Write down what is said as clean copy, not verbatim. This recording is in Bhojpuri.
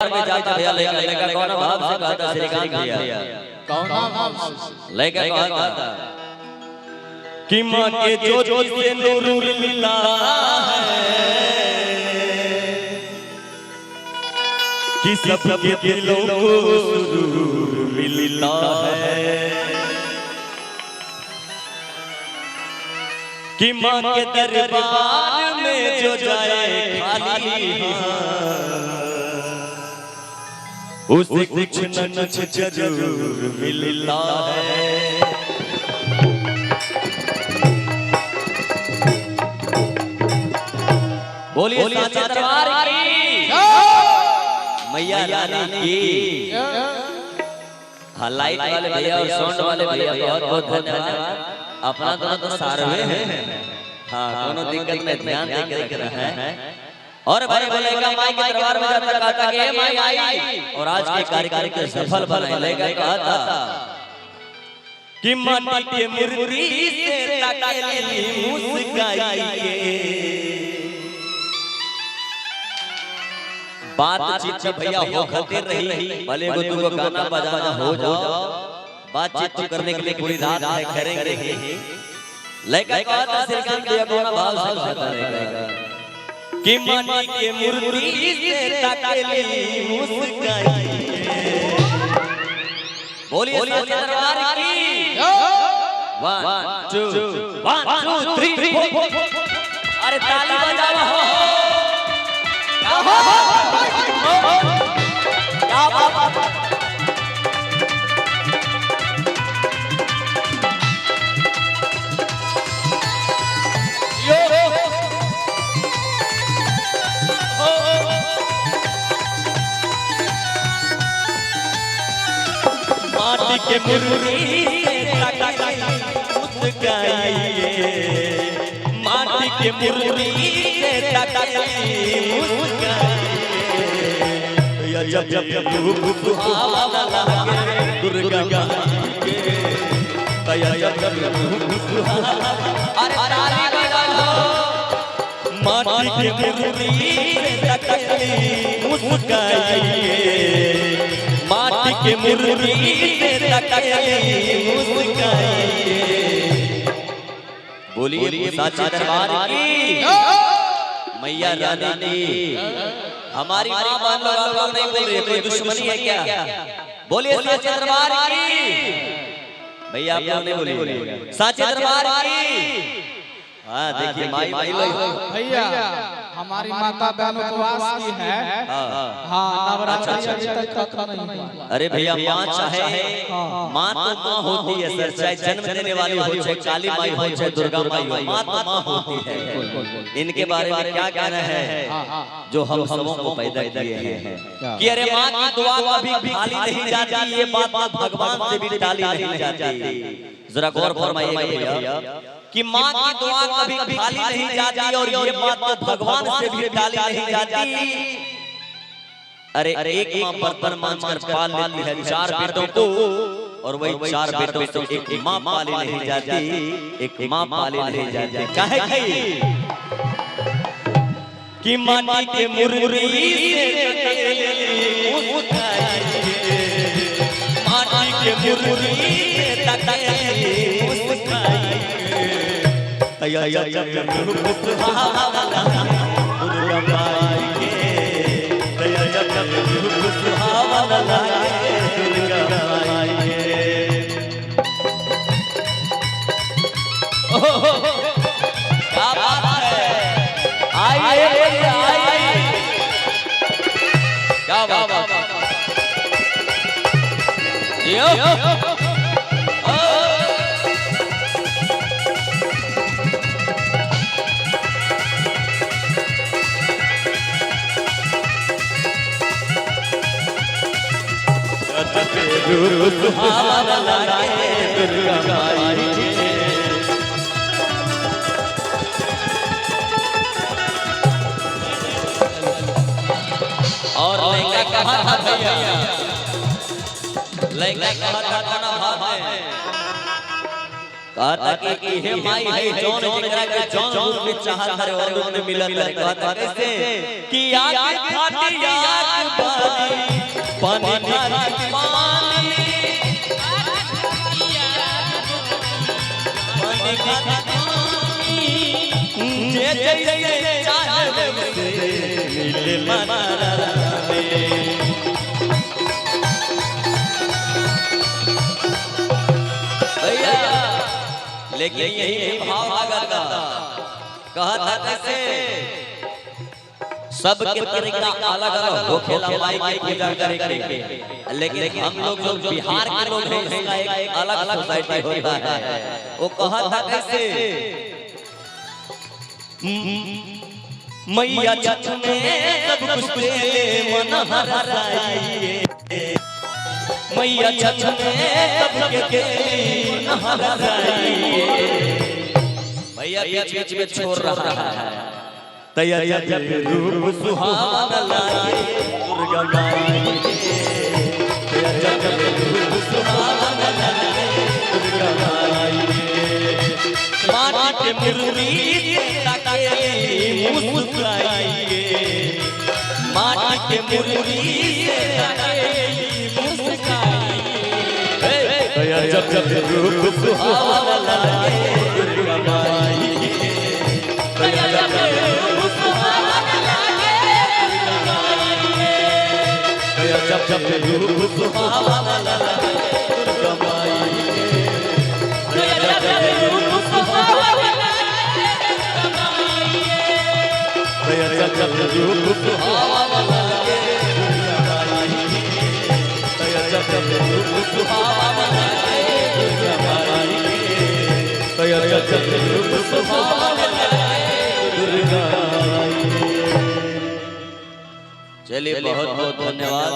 में जाता भैया लेगा कौन भाव से कहता श्रीकांत भैया कौन भाव से लेगा कहता कि मां के ज्योति से नूर मिलता है कि सबके दिलों को सुरूर मिलता है कि मां के दरबार में जो जाए खाली उसे कुछ न कुछ जरूर मिलता है। बोलिए साचा दरबार की मैया रानी की। हाँ लाइट वाले भैया और साउंड वाले भैया बहुत बहुत धन्यवाद। अपना तो सारे हैं। हाँ कोनो दिक्कत में ध्यान देके रखना है। और भाई बोलेगा माई के दरबार में जाता कहता कि माई आई और आज के कार्यक्रम के सफल बनाए लेगा कहता कि माटी के मुरली से तकली मुस्काई बातचीत भैया हो खते रही भले वो तुमको गाना बजाना हो जाओ बातचीत करने के लिए पूरी रात है करेंगे लेगा कहता श्रीकांत भैया को भाव से कहता रहेगा कि माटी के मुरली से तकली मुस्काई। बोलिए साचा दरबार की 1 2 3 अरे ताली बजाओ क्या बात माटी के मुरली से तकली मुस्काइए माटी के मुरली से तकली मुस्काइए जब जब रूप सुहावना लगे दुर्गा के तया जब रूप सुहावना अरे ताली बजाओ माटी के मुरली से तकली मुस्काइए माटी के मुरली से तकली मुस्काइए। बोलिए साचा दरबार की मैया रानी। हमारी मां बाल लोग नहीं बोल रहे कोई दुश्मनी है क्या? बोलिए साचा दरबार की भैया आप लोग नहीं बोलिए साचा दरबार की। हाँ देखिए माई भैया हमारी माता बहन उपवास की है। हाँ नवरात्रि अभी तक खत्म नहीं हुआ। अरे भैया माँ चाहे माँ तो माँ होती है सर चाहे जन्म देने वाली हो चाहे काली माई हो चाहे दुर्गा माई हो माँ तो माँ होती है। इनके बारे में क्या कहना है जो हम सबों को पैदा किए हैं कि अरे माँ की दुआ कभी खाली नहीं जाती ये बात भगवान से भी टाली नहीं जाती। जरा गौर फरमाइए भैया कि माँ की दुआ कभी खाली नहीं जाती और ये बात तो भगवान से भी टाली नहीं जाती। अरे एक माँ बर्तन मांझकर पाल लेती है 4 बेटों को और वही 4 बेटों से एक माँ पाली नहीं जाती एक माँ पाली नहीं जाती। काहे कि माटी के मुरली से माटी के मुरली से तकली मुस्काई तया जब रूप सुहावना दुर्गा माई के तया जब रूप सुहावना दुर्गा माई के। क्या बात है आइए क्या बात यो रूप सुहावना दुर्गा माई के। और लहंगा कहा था भैया लहंगा कहा था भाव है कहता कि हे माई है जौन जेकरा के जौन रूप में चाहत हरे और रूप में मिलत है। कहता कैसे कि आग खाती आग बारी पानी खाती पानी पानी खाती पानी जे जैसे चाहे वैसे मिले मनारा में। लेकिन यही भाव आगता कहता कैसे सबके तरीका अलग अलग होखेला माई की पूजा करे के। लेकिन हम लोग जो बिहार के लोग हैं इसका एक अलग सोसाइटी होता है। वो कहता कैसे मैया छठ में सब कुछ ले मन हराइए मैया छठ में सबके भैया बीच में छोड़ रहा है तैयार रूप सुहावना लाए दुर्गा माई रूप सुहावना लाए दुर्गा माई माटी के मुरली ताके मुस्कुराइए माटी के मुरली जब जब रूप सुहावना लागे दुर्गा माई जब जब रूप सुहावना लागे दुर्गा माई जब जब रूप सुहावना लागे दुर्गा माई जब जब रूप सुहावना लागे दुर्गा माई जब जब रूप सुहावना लागे दुर्गा माई जब जब रूप सुहावना चलिए बहुत बहुत धन्यवाद।